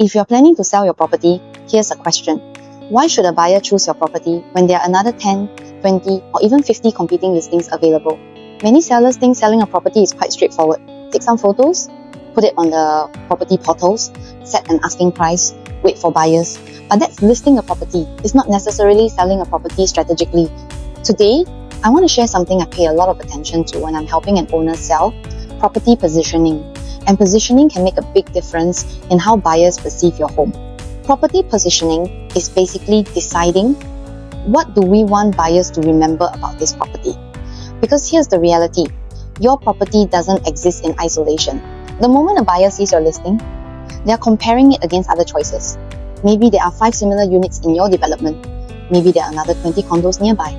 If you're planning to sell your property, here's a question. Why should a buyer choose your property when there are another 10, 20, or even 50 competing listings available? Many sellers think selling a property is quite straightforward. Take some photos, put it on the property portals, set an asking price, wait for buyers. But that's listing a property. It's not necessarily selling a property strategically. Today, I want to share something I pay a lot of attention to when I'm helping an owner sell: property positioning. And positioning can make a big difference in how buyers perceive your home. Property positioning is basically deciding what do we want buyers to remember about this property. Because here's the reality, your property doesn't exist in isolation. The moment a buyer sees your listing, they are comparing it against other choices. Maybe there are 5 similar units in your development. Maybe there are another 20 condos nearby.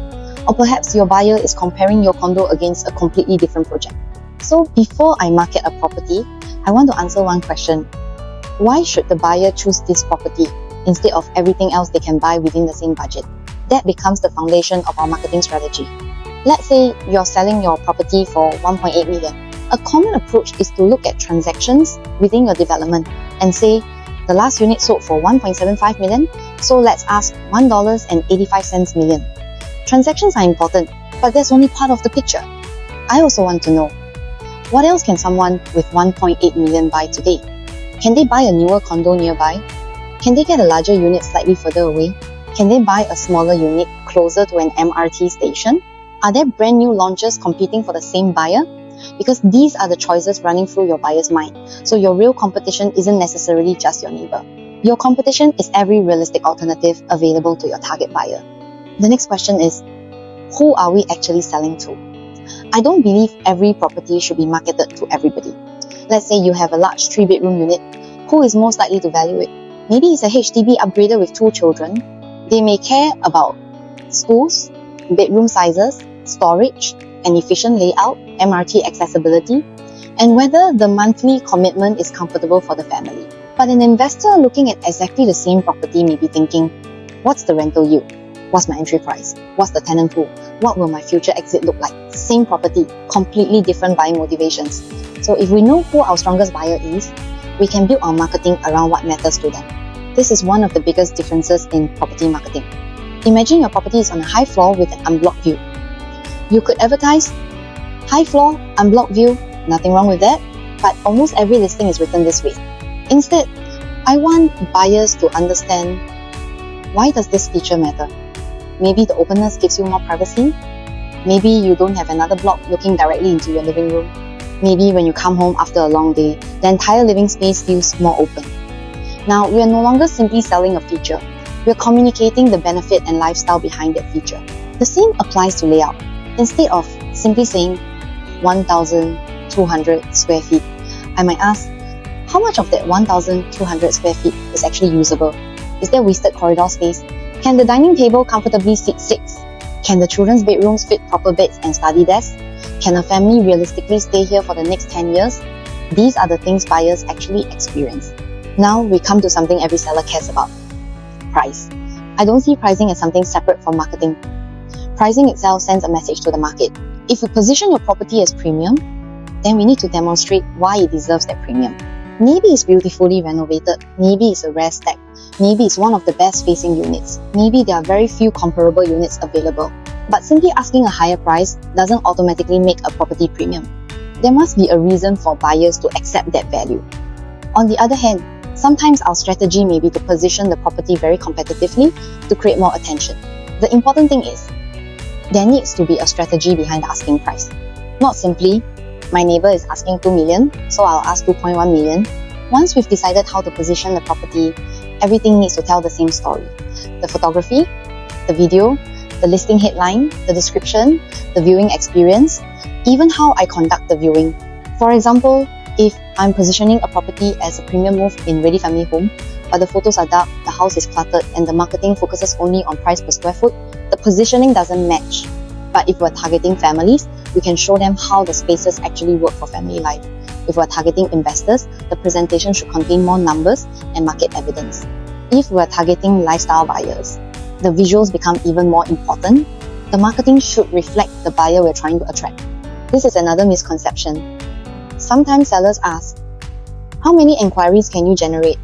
Or perhaps your buyer is comparing your condo against a completely different project. So before I market a property, I want to answer one question. Why should the buyer choose this property instead of everything else they can buy within the same budget? That becomes the foundation of our marketing strategy. Let's say you're selling your property for 1.8 million. A common approach is to look at transactions within your development and say, the last unit sold for 1.75 million, so let's ask $1.85 million. Transactions are important, but that's only part of the picture. I also want to know, what else can someone with 1.8 million buy today? Can they buy a newer condo nearby? Can they get a larger unit slightly further away? Can they buy a smaller unit closer to an MRT station? Are there brand new launches competing for the same buyer? Because these are the choices running through your buyer's mind. So your real competition isn't necessarily just your neighbor. Your competition is every realistic alternative available to your target buyer. The next question is, who are we actually selling to? I don't believe every property should be marketed to everybody. Let's say you have a large 3-bedroom unit. Who is most likely to value it? Maybe it's a HDB upgrader with 2 children. They may care about schools, bedroom sizes, storage, an efficient layout, MRT accessibility, and whether the monthly commitment is comfortable for the family. But an investor looking at exactly the same property may be thinking, what's the rental yield? What's my entry price? What's the tenant pool? What will my future exit look like? Same property, completely different buying motivations. So if we know who our strongest buyer is, we can build our marketing around what matters to them. This is one of the biggest differences in property marketing. Imagine your property is on a high floor with an unblocked view. You could advertise, high floor, unblocked view, nothing wrong with that, but almost every listing is written this way. Instead, I want buyers to understand, why does this feature matter? Maybe the openness gives you more privacy. Maybe you don't have another block looking directly into your living room. Maybe when you come home after a long day, the entire living space feels more open. Now, we are no longer simply selling a feature. We are communicating the benefit and lifestyle behind that feature. The same applies to layout. Instead of simply saying 1,200 square feet, I might ask, how much of that 1,200 square feet is actually usable? Is there wasted corridor space? Can the dining table comfortably seat 6? Can the children's bedrooms fit proper beds and study desks? Can a family realistically stay here for the next 10 years? These are the things buyers actually experience. Now we come to something every seller cares about: price. I don't see pricing as something separate from marketing. Pricing itself sends a message to the market. If you position your property as premium, then we need to demonstrate why it deserves that premium. Maybe it's beautifully renovated, maybe it's a rare stack, maybe it's one of the best facing units, maybe there are very few comparable units available. But simply asking a higher price doesn't automatically make a property premium. There must be a reason for buyers to accept that value. On the other hand, sometimes our strategy may be to position the property very competitively to create more attention. The important thing is, there needs to be a strategy behind the asking price. Not simply, my neighbor is asking 2 million, so I'll ask 2.1 million. Once we've decided how to position the property, everything needs to tell the same story. The photography, the video, the listing headline, the description, the viewing experience, even how I conduct the viewing. For example, if I'm positioning a property as a premium move in Ready Family Home, but the photos are dark, the house is cluttered, and the marketing focuses only on price per square foot, the positioning doesn't match. But if we're targeting families, we can show them how the spaces actually work for family life. If we're targeting investors, the presentation should contain more numbers and market evidence. If we're targeting lifestyle buyers, the visuals become even more important. The marketing should reflect the buyer we're trying to attract. This is another misconception. Sometimes sellers ask, how many enquiries can you generate?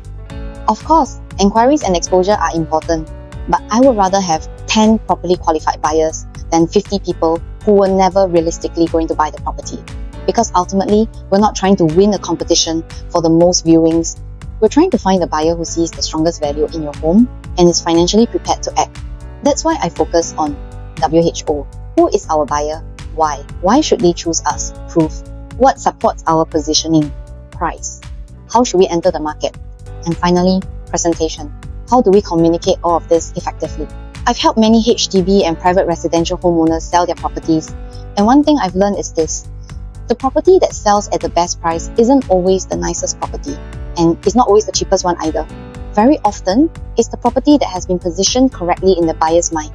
Of course, enquiries and exposure are important, but I would rather have 10 properly qualified buyers than 50 people who were never realistically going to buy the property. Because ultimately, we're not trying to win a competition for the most viewings. We're trying to find a buyer who sees the strongest value in your home and is financially prepared to act. That's why I focus on WHO. Who is our buyer? Why? Why should they choose us? Proof. What supports our positioning? Price. How should we enter the market? And finally, presentation. How do we communicate all of this effectively? I've helped many HDB and private residential homeowners sell their properties, and one thing I've learned is this. The property that sells at the best price isn't always the nicest property, and it's not always the cheapest one either. Very often, it's the property that has been positioned correctly in the buyer's mind.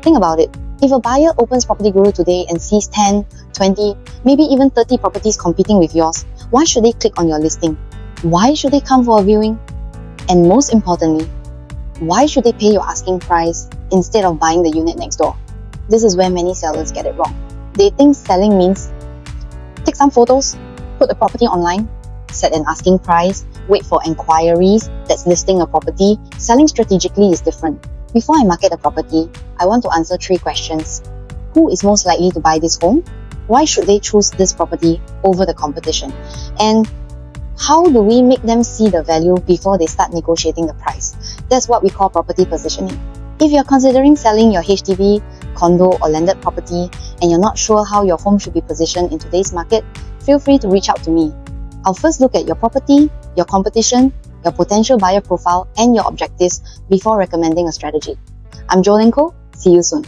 Think about it. If a buyer opens Property Guru today and sees 10, 20, maybe even 30 properties competing with yours, why should they click on your listing? Why should they come for a viewing? And most importantly, why should they pay your asking price instead of buying the unit next door? This is where many sellers get it wrong. They think selling means take some photos, put the property online, set an asking price, wait for enquiries that's listing a property. Selling strategically is different. Before I market a property, I want to answer 3 questions. Who is most likely to buy this home? Why should they choose this property over the competition? And how do we make them see the value before they start negotiating the price? That's what we call property positioning. If you're considering selling your HDB, condo or landed property and you're not sure how your home should be positioned in today's market, feel free to reach out to me. I'll first look at your property, your competition, your potential buyer profile and your objectives before recommending a strategy. I'm Joelynn. See you soon.